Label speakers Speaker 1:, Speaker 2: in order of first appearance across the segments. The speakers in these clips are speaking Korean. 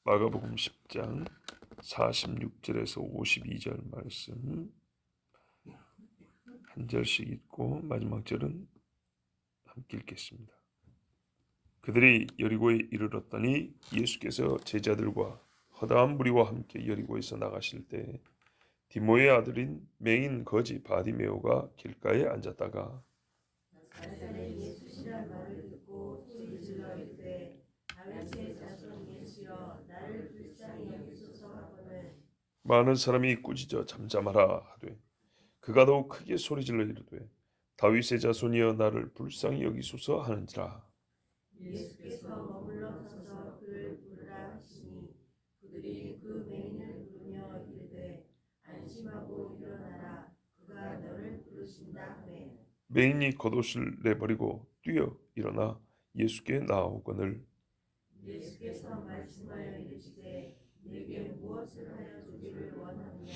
Speaker 1: 마가복음 10장 46절에서 52절 말씀 한 절씩 읽고 마지막 절은 함께 읽겠습니다. 그들이 여리고에 이르렀더니 예수께서 제자들과 허다한 무리와 함께 여리고에서 나가실 때 디모의 아들인 맹인 거지 바디메오가 길가에 앉았다가
Speaker 2: 나사렛 예수시란 말을 듣고 소리질러 이르되 다윗의 자손 예수여 나를 불쌍히 여기소서 하거늘
Speaker 1: 많은 사람이 꾸짖어 잠잠하라 하되 그가 더욱 크게 소리질러 이르되 다윗의 자손이여 나를 불쌍히 여기소서 하는지라.
Speaker 2: 예수께서 머물러 서서 그를 부르라 하시니 그들이 그 맹인을 부르며 이르되 안심하고 일어나라 그가 너를 부르신다 하매
Speaker 1: 맹인이 겉옷을 내버리고 뛰어 일어나 예수께 나아오거늘
Speaker 2: 예수께서 말씀하여 이르시되 내게 무엇을 하여 주기를 원하느냐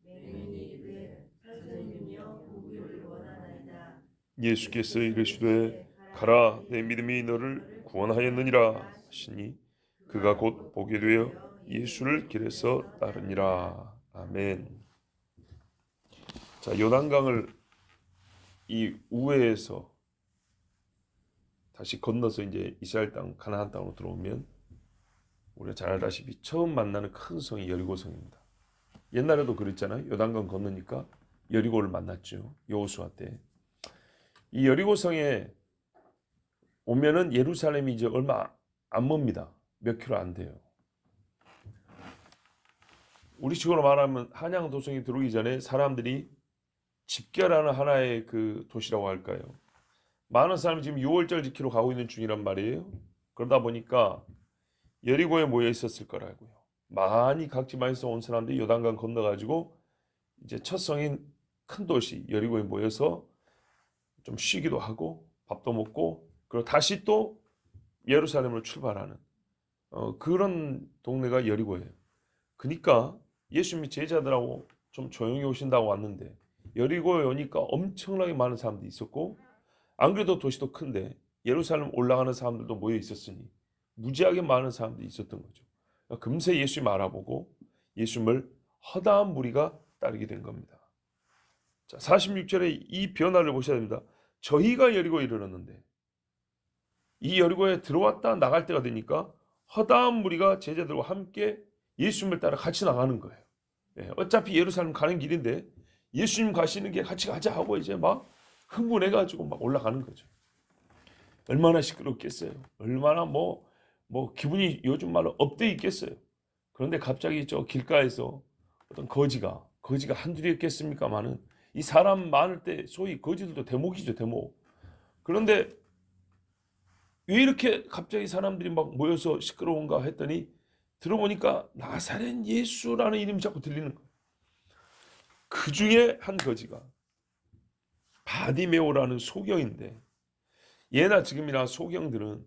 Speaker 2: 맹인이 이르되 선생님이여 보기를 원하나이다.
Speaker 1: 예수께서 이르시되 가라 내 믿음이 너를 구원하였느니라 하시니 그가 곧 보게 되어 예수를 길에서 따르니라. 아멘. 자, 요단강을 이 우회에서 다시 건너서 이제 이스라엘 땅 가나안 땅으로 들어오면 우리가 잘 알다시피 처음 만나는 큰 성이 여리고성입니다. 옛날에도 그랬잖아요. 요단강 건너니까 여리고를 만났죠. 여호수아 때. 이 여리고성에 오면은 예루살렘이 이제 얼마 안 멉니다. 몇 킬로 안 돼요. 우리 식으로 말하면 한양 도성이 들어오기 전에 사람들이 집결하는 하나의 그 도시라고 할까요? 많은 사람이 지금 6월절 지키러 가고 있는 중이란 말이에요. 그러다 보니까 여리고에 모여 있었을 거라고요. 많이 각 지방에서 온 사람들이 요단강 건너가지고 이제 첫 성인 큰 도시 여리고에 모여서 좀 쉬기도 하고 밥도 먹고 그리고 다시 또 예루살렘으로 출발하는 그런 동네가 여리고예요. 그러니까 예수님이 제자들하고 좀 조용히 오신다고 왔는데 여리고에 오니까 엄청나게 많은 사람들이 있었고 안 그래도 도시도 큰데 예루살렘 올라가는 사람들도 모여 있었으니 무지하게 많은 사람들이 있었던 거죠. 금세 예수님 알아보고 예수님을 허다한 무리가 따르게 된 겁니다. 자, 46절에 이 변화를 보셔야 됩니다. 저희가 여리고에 이르렀는데 이 여리고에 들어왔다 나갈 때가 되니까 허다한 무리가 제자들과 함께 예수님을 따라 같이 나가는 거예요. 어차피 예루살렘 가는 길인데 예수님 가시는 게 같이 가자 하고 이제 막 흥분해가지고 막 올라가는 거죠. 얼마나 시끄럽겠어요. 얼마나 뭐 기분이 요즘 말로 업돼 있겠어요. 그런데 갑자기 저 길가에서 어떤 거지가 한둘이었겠습니까마는 이 사람 많을 때 소위 거지들도 대목이죠, 대목. 그런데 왜 이렇게 갑자기 사람들이 막 모여서 시끄러운가 했더니 들어보니까 나사렛 예수라는 이름이 자꾸 들리는 거예요. 그 중에 한 거지가 바디메오라는 소경인데 예나 지금이나 소경들은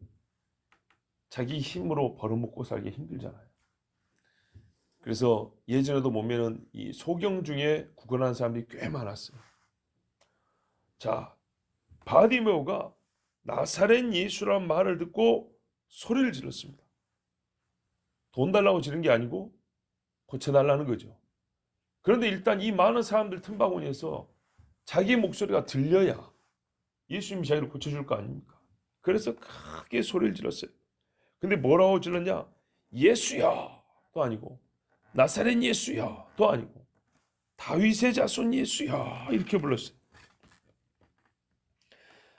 Speaker 1: 자기 힘으로 벌어먹고 살기 힘들잖아요. 그래서 예전에도 보면은 이 소경 중에 구걸하는 사람들이 꽤 많았어요. 자, 바디메오가 나사렛 예수란 말을 듣고 소리를 질렀습니다. 돈 달라고 지른 게 아니고 고쳐달라는 거죠. 그런데 일단 이 많은 사람들 틈바구니에서 자기 목소리가 들려야 예수님이 자기를 고쳐줄 거 아닙니까? 그래서 크게 소리를 질렀어요. 근데 뭐라고 질렀냐? 예수야! 도 아니고 나사렛 예수야! 도 아니고 다윗의 자손 예수야! 이렇게 불렀어요.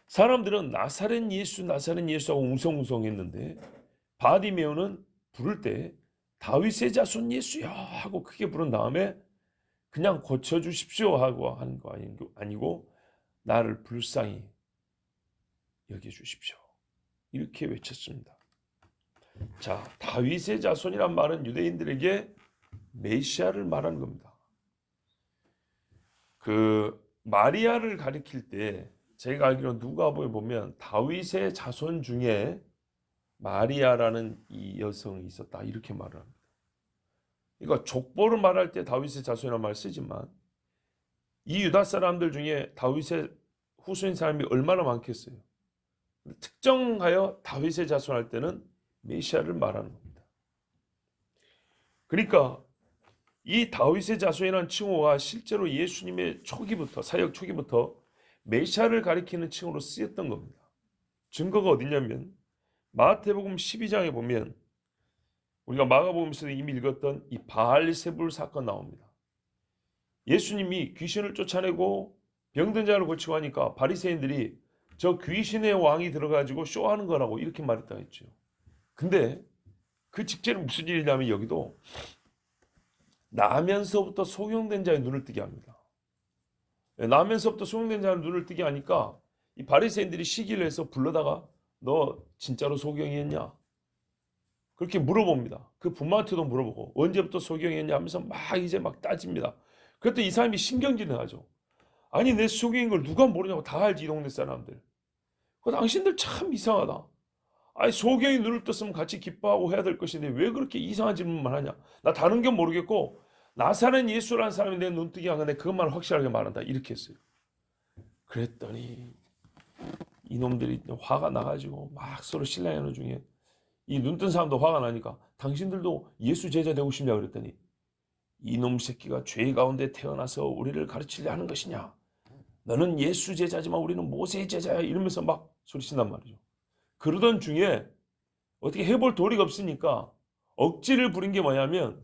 Speaker 1: 사람들은 나사렛 예수 하고 웅성웅성했는데 바디메오는 부를 때 다윗의 자손 예수야! 하고 크게 부른 다음에 그냥 고쳐주십시오 하고 하는 거 아니고 나를 불쌍히 여겨주십시오. 이렇게 외쳤습니다. 자, 다윗의 자손이란 말은 유대인들에게 메시아를 말하는 겁니다. 그 마리아를 가리킬 때 제가 알기로 누가복음에 보면 다윗의 자손 중에 마리아라는 이 여성이 있었다 이렇게 말을 합니다. 그러니까 족보를 말할 때 다윗의 자손이라는 말을 쓰지만 이 유다 사람들 중에 다윗의 후손인 사람이 얼마나 많겠어요. 특정하여 다윗의 자손 할 때는 메시아를 말하는 겁니다. 그러니까 이 다윗의 자손이라는 칭호가 실제로 예수님의 초기부터 사역 초기부터 메시아를 가리키는 칭호로 쓰였던 겁니다. 증거가 어디냐면 마태복음 12장에 보면 우리가 마가복음에서 이미 읽었던 이 바알세불 사건 나옵니다. 예수님이 귀신을 쫓아내고 병든 자를 고치고 하니까 바리새인들이 저 귀신의 왕이 들어가지고 쇼하는 거라고 이렇게 말했다고 했죠. 근데 그 직전에 무슨 일이냐면 여기도 나면서부터 소경된 자의 눈을 뜨게 합니다. 나면서부터 소경된 자의 눈을 뜨게 하니까 이 바리새인들이 시기를 해서 불러다가 너 진짜로 소경이었냐? 그렇게 물어봅니다. 그 부모한테도 물어보고 언제부터 소경이었냐 하면서 막 따집니다. 그랬더니 이 사람이 신경질을 하죠. 아니 내 소경인 걸 누가 모르냐고 다 알지 이 동네 사람들. 당신들 참 이상하다. 아니 소경이 눈을 떴으면 같이 기뻐하고 해야 될 것인데 왜 그렇게 이상한 질문만 하냐. 나 다른 건 모르겠고 나사렛 예수라는 사람이 내 눈뜨게 한 건데 그것만 확실하게 말한다. 이렇게 했어요. 그랬더니 이놈들이 화가 나가지고 막 서로 실랑이하는 중에 이 눈뜬 사람도 화가 나니까 당신들도 예수 제자 되고 싶냐 그랬더니 이놈 새끼가 죄 가운데 태어나서 우리를 가르치려 하는 것이냐. 너는 예수 제자지만 우리는 모세의 제자야 이러면서 막 소리친단 말이죠. 그러던 중에 어떻게 해볼 도리가 없으니까 억지를 부린 게 뭐냐면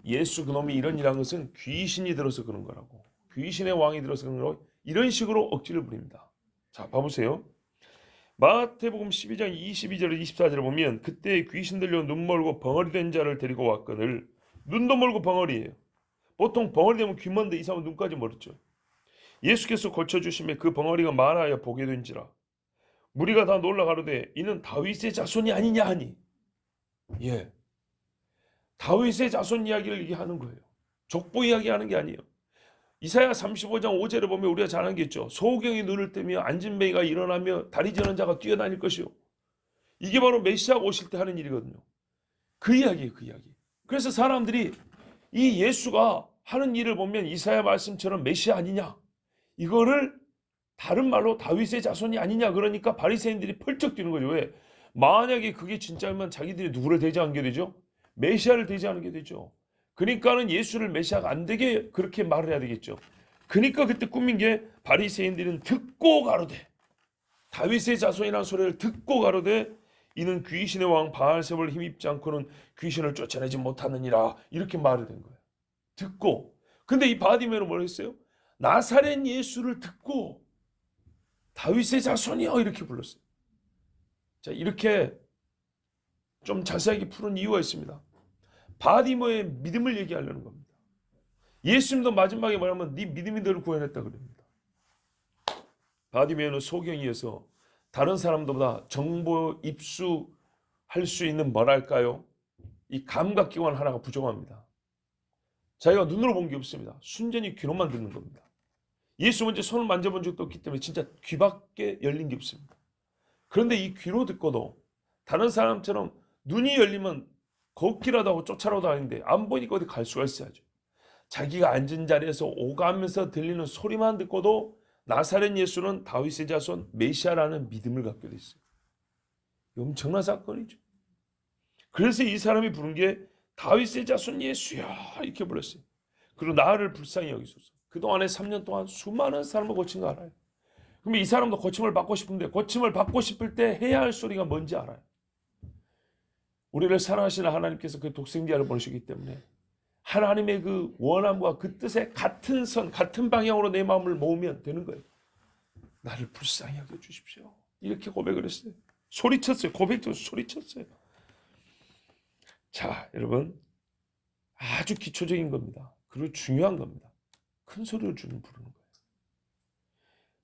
Speaker 1: 예수 그놈이 이런 일한 것은 귀신이 들어서 그런 거라고. 귀신의 왕이 들어서 그런 거라고. 이런 식으로 억지를 부립니다. 자 봐보세요. 마태복음 12장 22절 24절에 보면 그때 귀신 들려 눈 멀고 벙어리 된 자를 데리고 왔거늘. 눈도 멀고 벙어리예요. 보통 벙어리 되면 귀 먼데 이 사람은 눈까지 멀었죠. 예수께서 고쳐주심에 그 벙어리가 말하여 보게 된지라. 무리가 다 놀라 가로되 이는 다윗의 자손이 아니냐 하니. 예, 다윗의 자손 이야기를 얘기하는 거예요. 족보 이야기하는 게 아니에요. 이사야 35장 5절에 보면 우리가 잘 아는 게 있죠. 소경이 눈을 뜨며 안진뱅이가 일어나며 다리 저는 자가 뛰어다닐 것이요. 이게 바로 메시아가 오실 때 하는 일이거든요. 그 이야기예요. 그 이야기. 그래서 사람들이 이 예수가 하는 일을 보면 이사야 말씀처럼 메시아 아니냐. 이거를 다른 말로 다윗의 자손이 아니냐. 그러니까 바리새인들이 펄쩍 뛰는 거죠. 왜? 만약에 그게 진짜면 자기들이 누구를 대지하는 게 되죠? 메시아를 대지하는 게 되죠. 그러니까는 예수를 메시아가 안 되게 그렇게 말을 해야 되겠죠. 그러니까 그때 꾸민 게 바리새인들은 듣고 가로되 다윗의 자손이라는 소리를 듣고 가로되 이는 귀신의 왕 바알세불 힘입지 않고는 귀신을 쫓아내지 못하느니라 이렇게 말이 된 거예요. 듣고. 근데 이 바디메는 뭘 했어요? 나사렛 예수를 듣고 다윗의 자손이여 이렇게 불렀어요. 자 이렇게 좀 자세하게 푸는 이유가 있습니다. 바디머의 믿음을 얘기하려는 겁니다. 예수님도 마지막에 말하면 네 믿음이 너를 구원했다 그럽니다. 바디메는 소경이어서 다른 사람들보다 정보 입수할 수 있는 뭐랄까요? 이 감각기관 하나가 부족합니다. 자기가 눈으로 본 게 없습니다. 순전히 귀로만 듣는 겁니다. 예수 먼저 손을 만져본 적도 없기 때문에 진짜 귀밖에 열린 게 없습니다. 그런데 이 귀로 듣고도 다른 사람처럼 눈이 열리면 걷기라도 하고 쫓아라도 하는데 안 보니까 어디 갈 수가 있어야죠. 자기가 앉은 자리에서 오가면서 들리는 소리만 듣고도 나사렛 예수는 다윗의 자손 메시아라는 믿음을 갖게 됐어요. 엄청난 사건이죠. 그래서 이 사람이 부른 게 다윗의 자손 예수야 이렇게 불렀어요. 그리고 나를 불쌍히 여기소서. 그동안에 3년 동안 수많은 사람을 고친 거 알아요. 그럼 이 사람도 고침을 받고 싶은데 고침을 받고 싶을 때 해야 할 소리가 뭔지 알아요. 우리를 사랑하시는 하나님께서 그 독생자를 보내시기 때문에 하나님의 그 원함과 그 뜻에 같은 선, 같은 방향으로 내 마음을 모으면 되는 거예요. 나를 불쌍히 여겨주십시오. 이렇게 고백을 했어요. 소리쳤어요. 고백도 소리쳤어요. 자, 여러분 아주 기초적인 겁니다. 그리고 중요한 겁니다. 큰 소리를 부르는 거예요.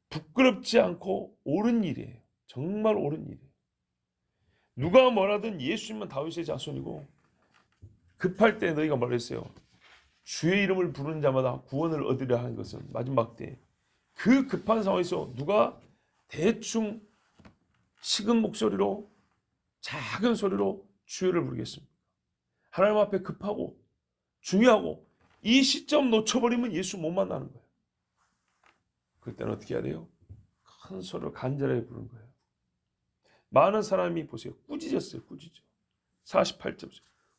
Speaker 1: 부끄럽지 않고 옳은 일이에요. 정말 옳은 일이에요. 누가 뭐라든 예수님은 다윗의 자손이고 급할 때 너희가 말했어요. 주의 이름을 부르는 자마다 구원을 얻으려 하는 것은 마지막 때 그 급한 상황에서 누가 대충 식은 목소리로 작은 소리로 주여를 부르겠습니까? 하나님 앞에 급하고 중요하고 이 시점 놓쳐버리면 예수 못 만나는 거예요. 그때는 어떻게 해야 돼요? 큰 소리로 간절하게 부르는 거예요. 많은 사람이 보세요. 꾸짖었어요. 꾸짖어. 48절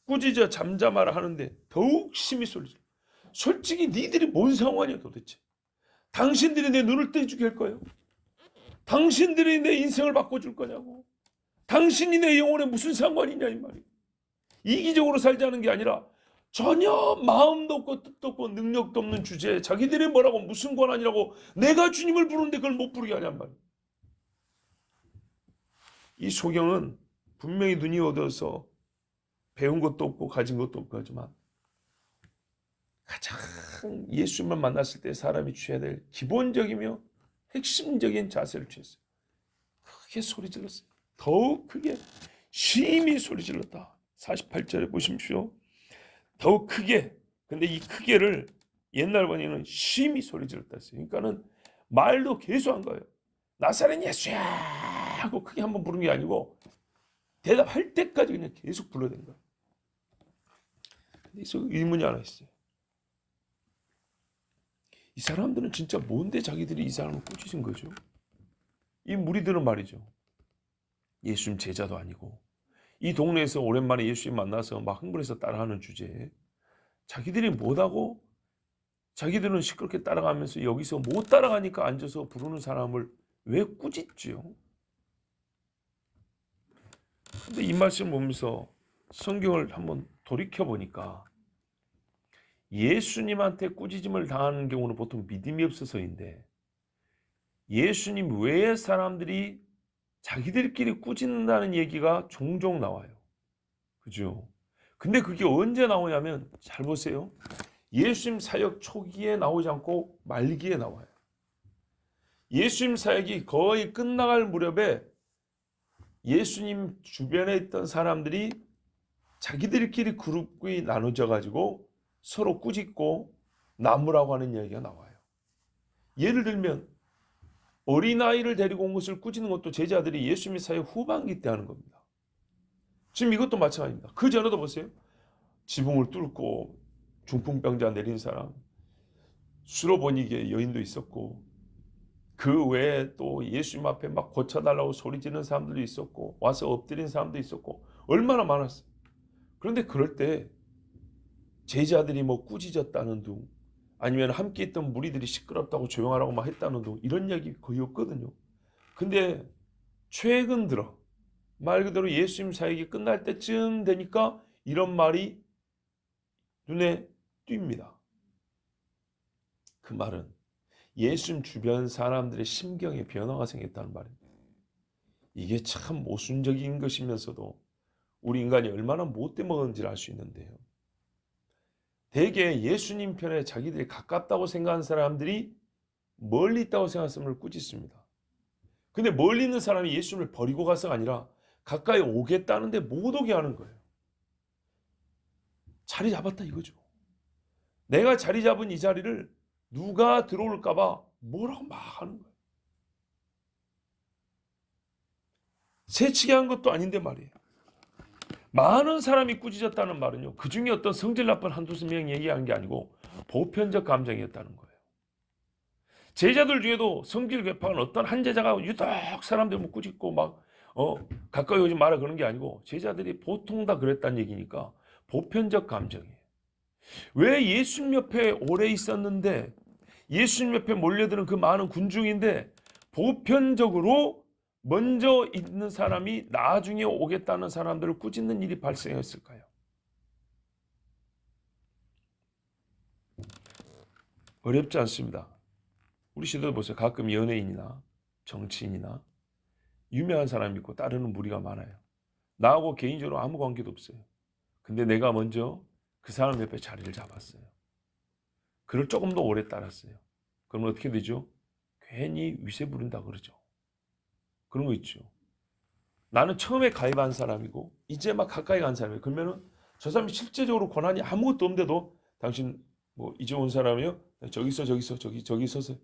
Speaker 1: 꾸짖어 잠잠하라 하는데 더욱 심히 소리질러. 솔직히 니들이 뭔 상관이야 도대체? 당신들이 내 눈을 떼주게 할 거예요? 당신들이 내 인생을 바꿔줄 거냐고? 당신이 내 영혼에 무슨 상관이냐 이 말이에요. 이기적으로 살자는 게 아니라 전혀 마음도 없고 뜻도 없고 능력도 없는 주제에 자기들이 뭐라고 무슨 권한이라고 내가 주님을 부르는데 그걸 못 부르게 하냔 말이에요. 이 소경은 분명히 눈이 어두워서 배운 것도 없고 가진 것도 없고 하지만 가장 예수님을 만났을 때 사람이 취해야 될 기본적이며 핵심적인 자세를 취했어요. 크게 소리 질렀어요. 더욱 크게 심히 소리 질렀다. 48절에 보십시오. 더욱 크게. 근데 이 크게를 옛날 번역은 심히 소리 질렀다 했어요. 그러니까는 말도 계속 한 거예요. 나사렛 예수야 하고 크게 한번 부른 게 아니고 대답할 때까지 그냥 계속 불러댄 거예요. 그래서 의문이 하나 있어요. 이 사람들은 진짜 뭔데 자기들이 이 사람을 꾸짖은 거죠? 이 무리들은 말이죠. 예수님 제자도 아니고 이 동네에서 오랜만에 예수님 만나서 막 흥분해서 따라하는 주제에 자기들이 못하고 자기들은 시끄럽게 따라가면서 여기서 못 따라가니까 앉아서 부르는 사람을 왜 꾸짖지요? 근데 이 말씀을 보면서 성경을 한번 돌이켜보니까 예수님한테 꾸짖음을 당하는 경우는 보통 믿음이 없어서인데 예수님 외의 사람들이 자기들끼리 꾸짖는다는 얘기가 종종 나와요. 그죠? 근데 그게 언제 나오냐면 잘 보세요. 예수님 사역 초기에 나오지 않고 말기에 나와요. 예수님 사역이 거의 끝나갈 무렵에 예수님 주변에 있던 사람들이 자기들끼리 그룹이 나눠져 가지고 서로 꾸짖고 나무라고 하는 이야기가 나와요. 예를 들면 어린아이를 데리고 온 것을 꾸짖는 것도 제자들이 예수님의 사역 후반기 때 하는 겁니다. 지금 이것도 마찬가지입니다. 그 전에도 보세요. 지붕을 뚫고 중풍병자 내린 사람, 수로보니게 여인도 있었고 그 외에 또 예수님 앞에 막 고쳐달라고 소리 지르는 사람들도 있었고 와서 엎드린 사람도 있었고 얼마나 많았어요. 그런데 그럴 때 제자들이 뭐 꾸짖었다는 둥 아니면 함께 있던 무리들이 시끄럽다고 조용하라고 막 했다는 둥 이런 얘기 거의 없거든요. 근데 최근 들어 말 그대로 예수님 사역이 끝날 때쯤 되니까 이런 말이 눈에 띕니다. 그 말은 예수님 주변 사람들의 심경에 변화가 생겼다는 말입니다. 이게 참 모순적인 것이면서도 우리 인간이 얼마나 못돼 먹었는지를 알 수 있는데요. 대개 예수님 편에 자기들이 가깝다고 생각하는 사람들이 멀리 있다고 생각하는 꾸짖습니다. 근데 멀리 있는 사람이 예수님을 버리고 가서가 아니라 가까이 오겠다는데 못 오게 하는 거예요. 자리 잡았다 이거죠. 내가 자리 잡은 이 자리를 누가 들어올까 봐 뭐라고 막 하는 거예요. 새치게 한 것도 아닌데 말이에요. 많은 사람이 꾸짖었다는 말은요. 그중에 어떤 성질 나쁜 한두 명 얘기한 게 아니고 보편적 감정이었다는 거예요. 제자들 중에도 성질 괴팍한 어떤 한 제자가 유독 사람들 뭐 꾸짖고 막 가까이 오지 마라 그런 게 아니고 제자들이 보통 다 그랬다는 얘기니까 보편적 감정이에요. 왜 예수님 옆에 오래 있었는데 예수님 옆에 몰려드는 그 많은 군중인데 보편적으로 먼저 있는 사람이 나중에 오겠다는 사람들을 꾸짖는 일이 발생했을까요? 어렵지 않습니다. 우리 시대도 보세요. 가끔 연예인이나 정치인이나 유명한 사람이 있고 따르는 무리가 많아요. 나하고 개인적으로 아무 관계도 없어요. 근데 내가 먼저 그 사람 옆에 자리를 잡았어요. 그를 조금 더 오래 따랐어요. 그러면 어떻게 되죠? 괜히 위세 부른다 그러죠. 그런 거 있죠. 나는 처음에 가입한 사람이고 이제 막 가까이 간 사람이에요. 그러면은 저 사람이 실제적으로 권한이 아무것도 없는데도 당신 뭐 이제 온 사람이요? 저기 있어 저기 서서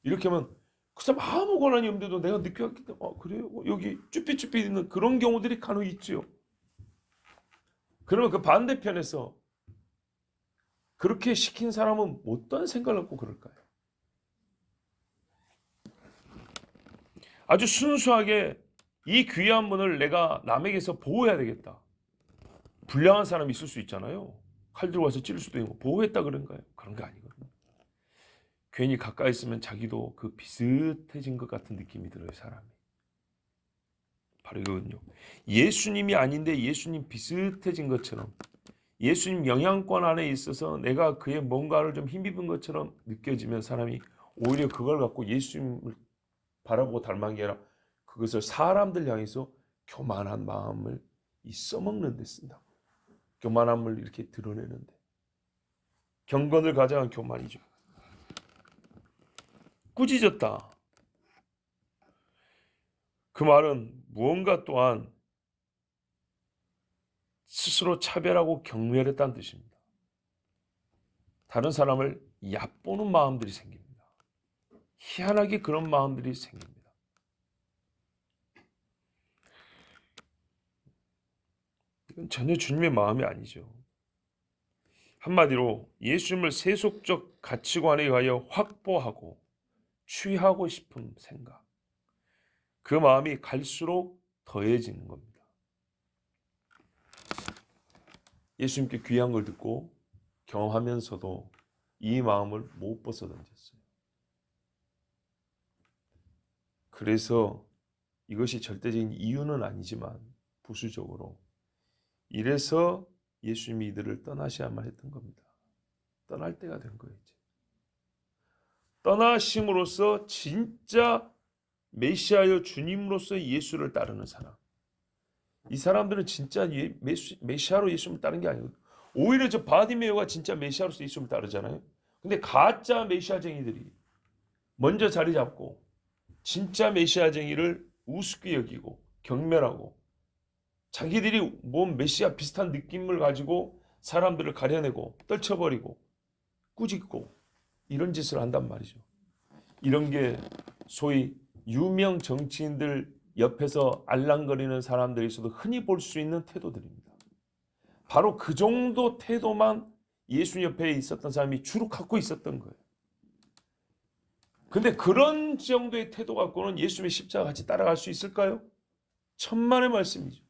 Speaker 1: 이렇게 하면 그 사람 아무 권한이 없는데도 내가 느꼈기 때문에 그래요? 여기 쭈삣쭈삣 있는 그런 경우들이 간혹 있죠. 그러면 그 반대편에서 그렇게 시킨 사람은 어떤 생각을 갖고 그럴까요? 아주 순수하게 이 귀한 분을 내가 남에게서 보호해야 되겠다. 불량한 사람이 있을 수 있잖아요. 칼 들고 와서 찌를 수도 있고 보호했다 그런가요? 그런 거 아니거든요. 괜히 가까이 있으면 자기도 그 비슷해진 것 같은 느낌이 들어요, 사람이. 바로 이거거든요. 예수님이 아닌데 예수님 비슷해진 것처럼, 예수님 영향권 안에 있어서 내가 그의 뭔가를 좀 힘입은 것처럼 느껴지면 사람이 오히려 그걸 갖고 예수님을 바라보고 닮은 게 아니라 그것을 사람들 향해서 교만한 마음을 써먹는 데 쓴다. 교만함을 이렇게 드러내는데. 경건을 가장한 교만이죠. 꾸짖었다. 그 말은 무언가 또한 스스로 차별하고 경멸했다는 뜻입니다. 다른 사람을 얕보는 마음들이 생깁니다. 희한하게 그런 마음들이 생깁니다. 이건 전혀 주님의 마음이 아니죠. 한마디로 예수님을 세속적 가치관에 의하여 확보하고 취하고 싶은 생각, 그 마음이 갈수록 더해지는 겁니다. 예수님께 귀한 걸 듣고 경험하면서도 이 마음을 못 벗어던졌어요. 그래서 이것이 절대적인 이유는 아니지만 부수적으로 이래서 예수님이 이들을 떠나셔야만 했던 겁니다. 떠날 때가 된 거예요. 이제. 떠나심으로써 진짜 메시아여 주님으로서 예수를 따르는 사람, 이 사람들은 진짜 메시아로 예수님을 따르는 게 아니거든요. 오히려 저 바디메오가 진짜 메시아로서 예수님을 따르잖아요. 근데 가짜 메시아쟁이들이 먼저 자리 잡고 진짜 메시아쟁이를 우습게 여기고 경멸하고 자기들이 뭔 메시아 비슷한 느낌을 가지고 사람들을 가려내고 떨쳐버리고 꾸짖고 이런 짓을 한단 말이죠. 이런 게 소위 유명 정치인들 옆에서 알랑거리는 사람들이 있어도 흔히 볼 수 있는 태도들입니다. 바로 그 정도 태도만 예수 옆에 있었던 사람이 주로 갖고 있었던 거예요. 근데 그런 정도의 태도 갖고는 예수님의 십자가 같이 따라갈 수 있을까요? 천만의 말씀이죠.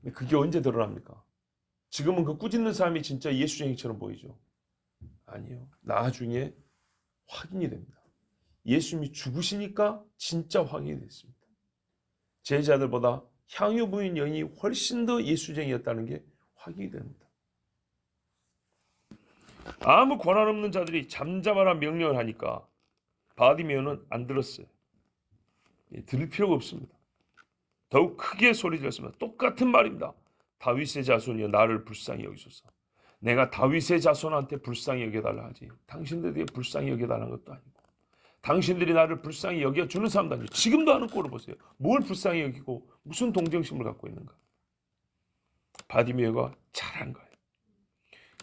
Speaker 1: 근데 그게 언제 드러납니까? 지금은 그 꾸짖는 사람이 진짜 예수쟁이처럼 보이죠. 아니요. 나중에 확인이 됩니다. 예수님이 죽으시니까 진짜 확인이 됐습니다. 제자들보다 향유 부인 여인이 훨씬 더 예수쟁이였다는 게 확인이 됩니다. 아무 권한 없는 자들이 잠잠하라 명령을 하니까 바디메오는 안 들었어요. 들을 필요가 없습니다. 더욱 크게 소리 질렀습니다. 똑같은 말입니다. 다윗의 자손이여 나를 불쌍히 여기소서. 내가 다윗의 자손한테 불쌍히 여겨달라 하지 당신들에게 불쌍히 여겨달라는 것도 아니고 당신들이 나를 불쌍히 여겨주는 사람도 아니고 지금도 하는 꼴을 보세요. 뭘 불쌍히 여기고 무슨 동정심을 갖고 있는가. 바디메오가 잘한 거예요.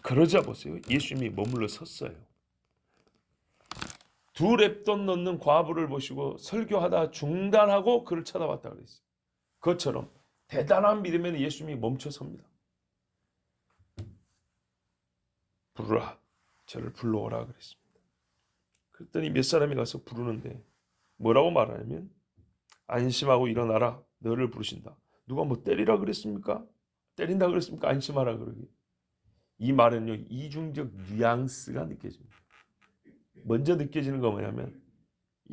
Speaker 1: 그러자 보세요. 예수님이 머물러 섰어요. 두 랩돈 넣는 과부를 보시고 설교하다 중단하고 그를 쳐다봤다 그랬어요. 그것처럼 대단한 믿음에는 예수님이 멈춰 섭니다. 부르라. 저를 불러오라 그랬습니다. 그랬더니 몇 사람이 가서 부르는데 뭐라고 말하냐면 안심하고 일어나라. 너를 부르신다. 누가 뭐 때리라 그랬습니까? 때린다 그랬습니까? 안심하라 그러기. 이 말은요. 이중적 뉘앙스가 느껴집니다. 먼저 느껴지는 거 뭐냐면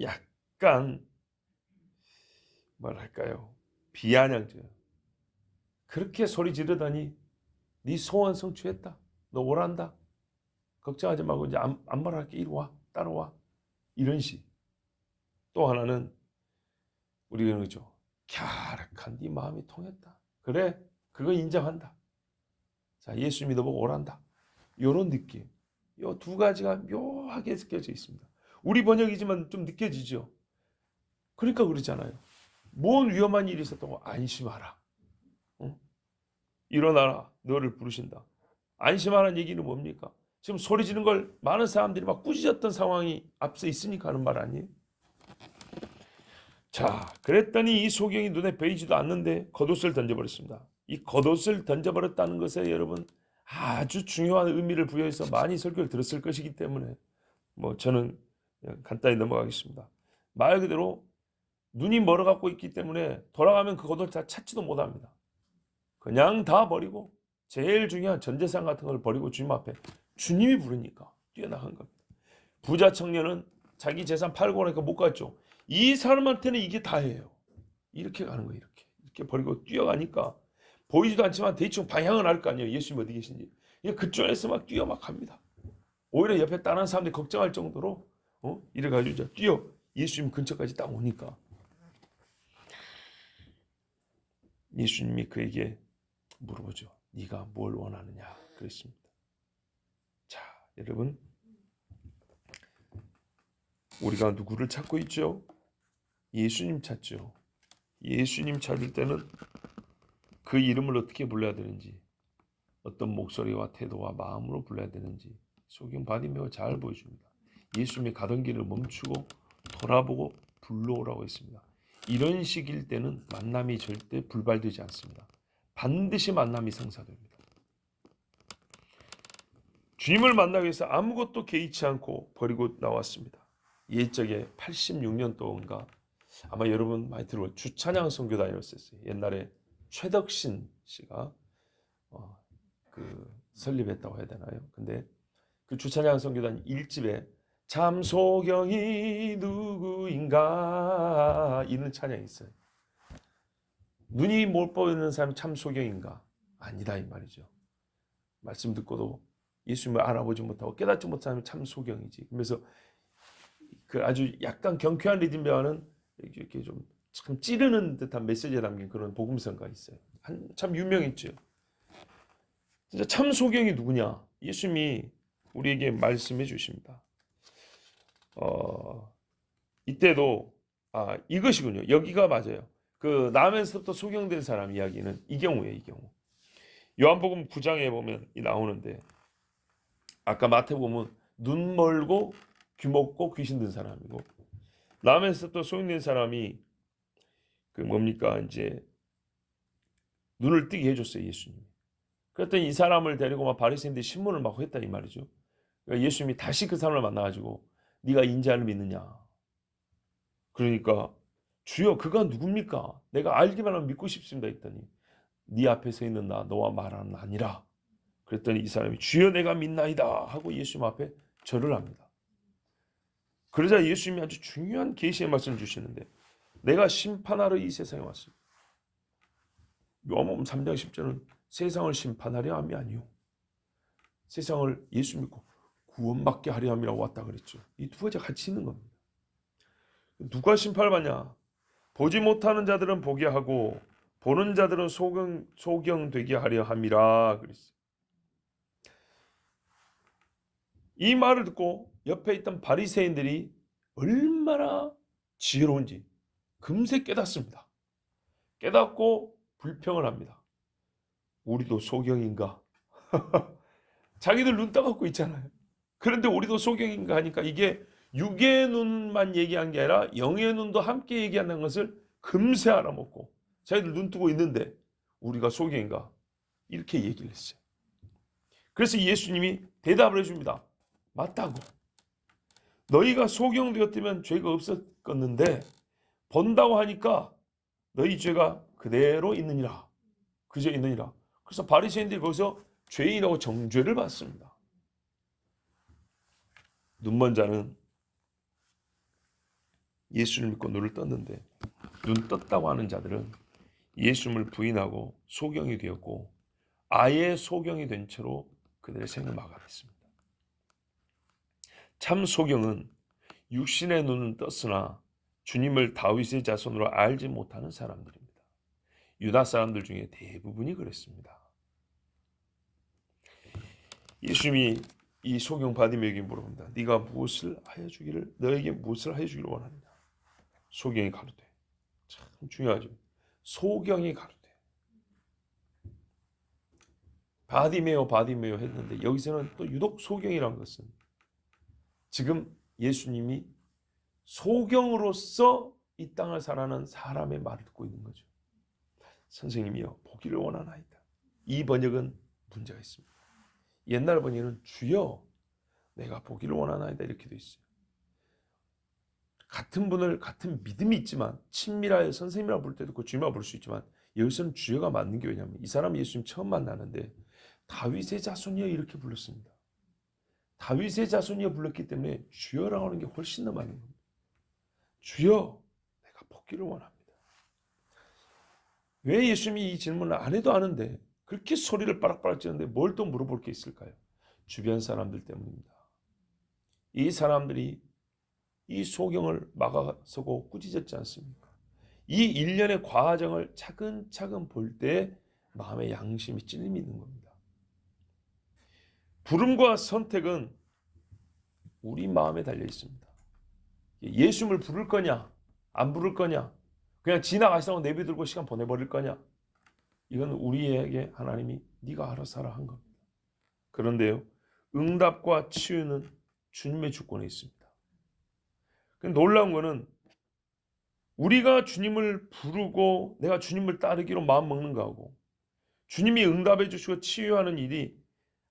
Speaker 1: 약간 뭐랄까요. 비아냥져요. 그렇게 소리 지르다니 네 소원 성취했다. 너 오란다. 걱정하지 말고 이제 안 말할게. 이리 와. 따라와. 이런 식. 또 하나는 우리가 그러죠. 갸륵한 네 마음이 통했다. 그래. 그거 인정한다. 자, 예수 믿어보고 오란다. 이런 느낌. 이 두 가지가 묘하게 느껴져 있습니다. 우리 번역이지만 좀 느껴지죠. 그러니까 그러잖아요. 뭔 위험한 일이 있었다고 안심하라. 일어나라. 너를 부르신다. 안심하라는 얘기는 뭡니까? 지금 소리 지르는 걸 많은 사람들이 막 꾸짖었던 상황이 앞서 있으니까 하는 말 아니에요? 자, 그랬더니 이 소경이 눈에 보이지도 않는데 겉옷을 던져버렸습니다. 이 겉옷을 던져버렸다는 것에 여러분 아주 중요한 의미를 부여해서 많이 설교를 들었을 것이기 때문에 저는 그냥 간단히 넘어가겠습니다. 말 그대로 눈이 멀어갖고 있기 때문에 돌아가면 그 겉옷을 다 찾지도 못합니다. 그냥 다 버리고 제일 중요한 전 재산 같은 걸 버리고 주님 앞에 주님이 부르니까 뛰어나간 겁니다. 부자 청년은 자기 재산 팔고 나니까 못 갔죠. 이 사람한테는 이게 다예요. 이렇게 가는 거예요. 이렇게 버리고 뛰어가니까 보이지도 않지만 대충 방향은 알 거 아니에요. 예수님 어디 계신지. 그쪽에서 막 뛰어 막 갑니다. 오히려 옆에 다른 사람들이 걱정할 정도로 이래가지고 이제 뛰어 예수님 근처까지 딱 오니까 예수님이 그에게 물어보죠. 네가 뭘 원하느냐 그랬습니다. 자, 여러분, 우리가 누구를 찾고 있죠? 예수님 찾죠. 예수님 찾을 때는 그 이름을 어떻게 불러야 되는지, 어떤 목소리와 태도와 마음으로 불러야 되는지 소경 바디메오 잘 보여줍니다. 예수님이 가던 길을 멈추고 돌아보고 불러오라고 했습니다. 이런 식일 때는 만남이 절대 불발되지 않습니다. 반드시 만남이 성사됩니다. 주님을 만나기 위해서 아무것도 개의치 않고 버리고 나왔습니다. 옛적에 86년도인가 아마 여러분 많이 들어볼 주찬양 선교단이었어요. 옛날에 최덕신 씨가 설립했다고 해야 되나요? 근데 그 주찬양 선교단 1집에 참 소경이 누구인가 이런 찬양이 있어요. 눈이 못 보이는 사람이 참 소경인가? 아니다 이 말이죠. 말씀 듣고도 예수님을 알아보지 못하고 깨닫지 못하는 사람이 참 소경이지. 그래서 그 아주 약간 경쾌한 리듬과는 이렇게 좀 참 찌르는 듯한 메시지에 담긴 그런 복음성가 있어요. 참 유명했죠. 진짜 참 소경이 누구냐? 예수님이 우리에게 말씀해 주십니다. 이때도 이것이군요. 여기가 맞아요. 그 남에서부터 소경된 사람 이야기는 이 경우예요. 이 경우. 요한복음 9장에 보면 나오는데 아까 마태복음은 눈 멀고 귀 먹고 귀신 든 사람이고 남에서부터 소경된 사람이 그 뭡니까 이제 눈을 뜨게 해줬어요. 예수님. 그랬더니 이 사람을 데리고 막 바리새인들이 신문을 막 했다 이 말이죠. 그러니까 예수님이 다시 그 사람을 만나가지고 네가 인자를 믿느냐? 그러니까 주여 그가 누굽니까? 내가 알기만 하면 믿고 싶습니다 했더니 네 앞에 서 있는 나 너와 말하는 아니라. 그랬더니 이 사람이 주여 내가 믿나이다 하고 예수님 앞에 절을 합니다. 그러자 예수님이 아주 중요한 계시의 말씀을 주시는데 내가 심판하러 이 세상에 왔습니다. 요한복음 3장 10절은 세상을 심판하려 함이 아니요 세상을 예수 믿고 구원받게 하려 함이라고 왔다 그랬죠. 이 두 가지가 같이 있는 겁니다. 누가 심판을 받냐? 보지 못하는 자들은 보게 하고 보는 자들은 소경되게 하려 함이라 그랬어요. 이 말을 듣고 옆에 있던 바리새인들이 얼마나 지혜로운지 금세 깨닫습니다. 깨닫고 불평을 합니다. 우리도 소경인가? 자기들 눈 떠갖고 있잖아요. 그런데 우리도 소경인가 하니까 이게 육의 눈만 얘기한 게 아니라 영의 눈도 함께 얘기한다는 것을 금세 알아먹고 자기들 눈 뜨고 있는데 우리가 소경인가? 이렇게 얘기를 했어요. 그래서 예수님이 대답을 해줍니다. 맞다고. 너희가 소경되었다면 죄가 없었겠는데 본다고 하니까 너희 죄가 그대로 있느니라. 그저 있느니라. 그래서 바리새인들이 거기서 죄인이라고 정죄를 받습니다. 눈먼 자는 예수를 믿고 눈을 떴는데 눈 떴다고 하는 자들은 예수님을 부인하고 소경이 되었고 아예 소경이 된 채로 그들의 생을 마감했습니다. 참 소경은 육신의 눈은 떴으나 주님을 다윗의 자손으로 알지 못하는 사람들입니다. 유다 사람들 중에 대부분이 그랬습니다. 예수님이 이 소경 바디메에게 물어봅니다. 네가 무엇을 하여 주기를 너에게 무엇을 하여 주기를 원하느냐? 소경이 가로되 참 중요하죠. 소경이 가로되 바디메오 했는데 여기서는 또 유독 소경이라는 것은 지금 예수님이 소경으로서 이 땅을 살아가는 사람의 말을 듣고 있는 거죠. 선생님이여 보기를 원하나이다. 이 번역은 문제가 있습니다. 옛날 번역은 주여 내가 보기를 원하나이다 이렇게 돼 있어요. 같은 분을 같은 믿음이 있지만 친밀하여 선생님이라 부를 때도 있고 주님이라 부를 수 있지만 여기서는 주여가 맞는 게 왜냐하면 이 사람이 예수님 처음 만나는데 다윗의 자손이여 이렇게 불렀습니다. 다윗의 자손이여 불렀기 때문에 주여라고 하는 게 훨씬 더 맞는 겁니다. 주여, 내가 복귀를 원합니다. 왜 예수님이 이 질문을 안 해도 아는데 그렇게 소리를 빠락빠락 지르는데 뭘 또 물어볼 게 있을까요? 주변 사람들 때문입니다. 이 사람들이 이 소경을 막아서고 꾸짖었지 않습니까? 이 일련의 과정을 차근차근 볼 때 마음의 양심이 찔림이 있는 겁니다. 부름과 선택은 우리 마음에 달려 있습니다. 예수님을 부를 거냐, 안 부를 거냐, 그냥 지나가시다고 내비두고 시간 보내버릴 거냐, 이건 우리에게 하나님이 네가 알아서 하라 한 겁니다. 그런데요, 응답과 치유는 주님의 주권에 있습니다. 놀라운 거는 우리가 주님을 부르고 내가 주님을 따르기로 마음 먹는 거하고 주님이 응답해 주시고 치유하는 일이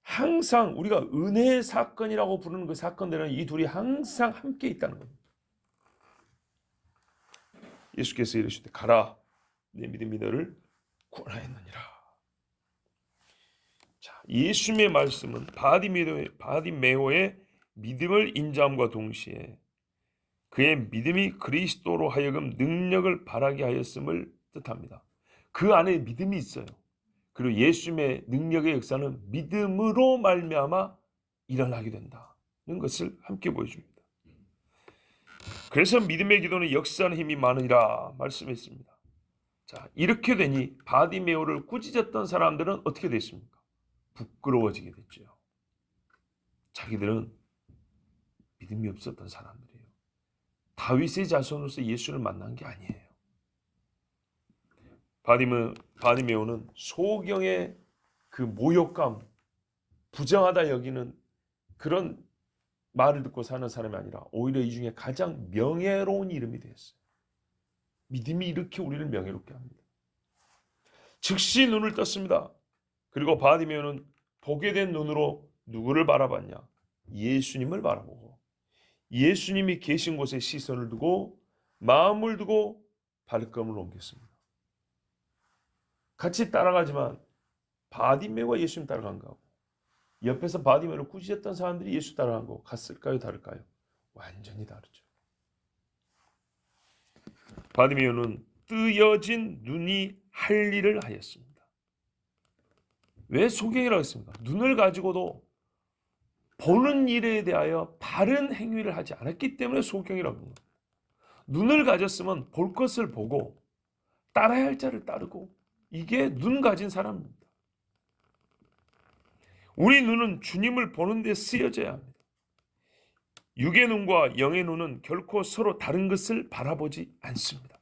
Speaker 1: 항상 우리가 은혜의 사건이라고 부르는 그 사건들은 이 둘이 항상 함께 있다는 겁니다. 예수께서 이르시되 가라, 내 믿음이 너를 구원하였느니라. 자, 예수님의 말씀은 바디메오의 믿음을 인정함과 동시에 그의 믿음이 그리스도로 하여금 능력을 발하게 하였음을 뜻합니다. 그 안에 믿음이 있어요. 그리고 예수님의 능력의 역사는 믿음으로 말미암아 일어나게 된다는 것을 함께 보여줍니다. 그래서 믿음의 기도는 역사하는 힘이 많으리라 말씀했습니다. 자, 이렇게 되니 바디메오를 꾸짖었던 사람들은 어떻게 됐습니까? 부끄러워지게 됐죠. 자기들은 믿음이 없었던 사람들이에요. 다윗의 자손으로서 예수를 만난 게 아니에요. 바디메오는 소경의 그 모욕감, 부정하다 여기는 그런 말을 듣고 사는 사람이 아니라 오히려 이 중에 가장 명예로운 이름이 되었어요. 믿음이 이렇게 우리를 명예롭게 합니다. 즉시 눈을 떴습니다. 그리고 바디메오는 보게 된 눈으로 누구를 바라봤냐? 예수님을 바라보고 예수님이 계신 곳에 시선을 두고 마음을 두고 발걸음을 옮겼습니다. 같이 따라가지만 바디메오가 예수님 따라간 거하고 옆에서 바디메오를 꾸짖었던 사람들이 예수 따라간 거 같을까요? 다를까요? 완전히 다르죠. 바디메오는 뜨여진 눈이 할 일을 하였습니다. 왜 소경이라고 했습니까? 눈을 가지고도 보는 일에 대하여 바른 행위를 하지 않았기 때문에 소경이라고 합니다. 눈을 가졌으면 볼 것을 보고 따라야 할 자를 따르고 이게 눈 가진 사람입니다. 우리 눈은 주님을 보는 데 쓰여져야 합니다. 육의 눈과 영의 눈은 결코 서로 다른 것을 바라보지 않습니다.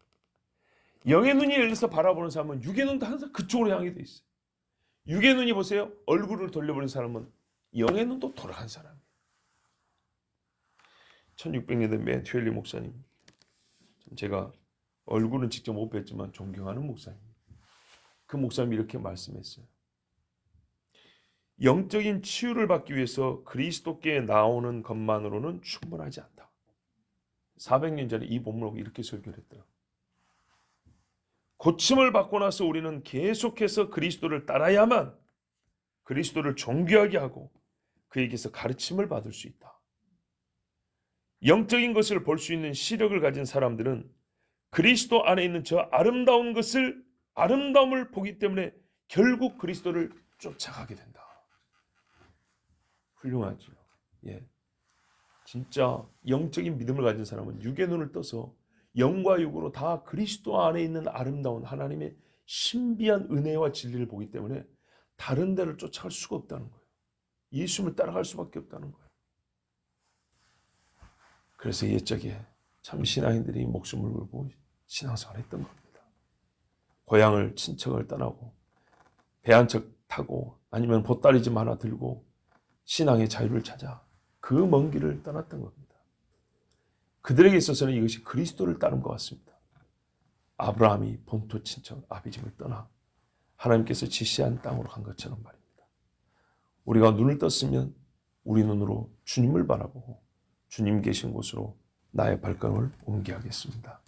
Speaker 1: 영의 눈이 열려서 바라보는 사람은 육의 눈도 항상 그쪽으로 향해 돼 있어요. 육의 눈이 보세요. 얼굴을 돌려보는 사람은 영의 눈도 돌아간 사람이에요. 1600년대 매튜엘리 목사님, 제가 얼굴은 직접 못 뵀지만 존경하는 목사님. 그 목사님이 이렇게 말씀했어요. 영적인 치유를 받기 위해서 그리스도께 나오는 것만으로는 충분하지 않다. 400년 전에 이 본문을 이렇게 설교를 했더라고요. 고침을 받고 나서 우리는 계속해서 그리스도를 따라야만 그리스도를 존귀하게 하고 그에게서 가르침을 받을 수 있다. 영적인 것을 볼 수 있는 시력을 가진 사람들은 그리스도 안에 있는 저 아름다움을 보기 때문에 결국 그리스도를 쫓아가게 된다. 훌륭하죠. 예, 진짜 영적인 믿음을 가진 사람은 육의 눈을 떠서 영과 육으로 다 그리스도 안에 있는 아름다운 하나님의 신비한 은혜와 진리를 보기 때문에 다른 데를 쫓아갈 수가 없다는 거예요. 예수님을 따라갈 수밖에 없다는 거예요. 그래서 옛적에 참 신앙인들이 목숨을 걸고 신앙생활을 했던 겁니다. 고향을 친척을 떠나고 배 한 척 타고 아니면 보따리짐 하나 들고 신앙의 자유를 찾아 그 먼 길을 떠났던 겁니다. 그들에게 있어서는 이것이 그리스도를 따른 것 같습니다. 아브라함이 본토 친척 아비집을 떠나 하나님께서 지시한 땅으로 간 것처럼 말입니다. 우리가 눈을 떴으면 우리 눈으로 주님을 바라보고 주님 계신 곳으로 나의 발걸음을 옮겨야겠습니다.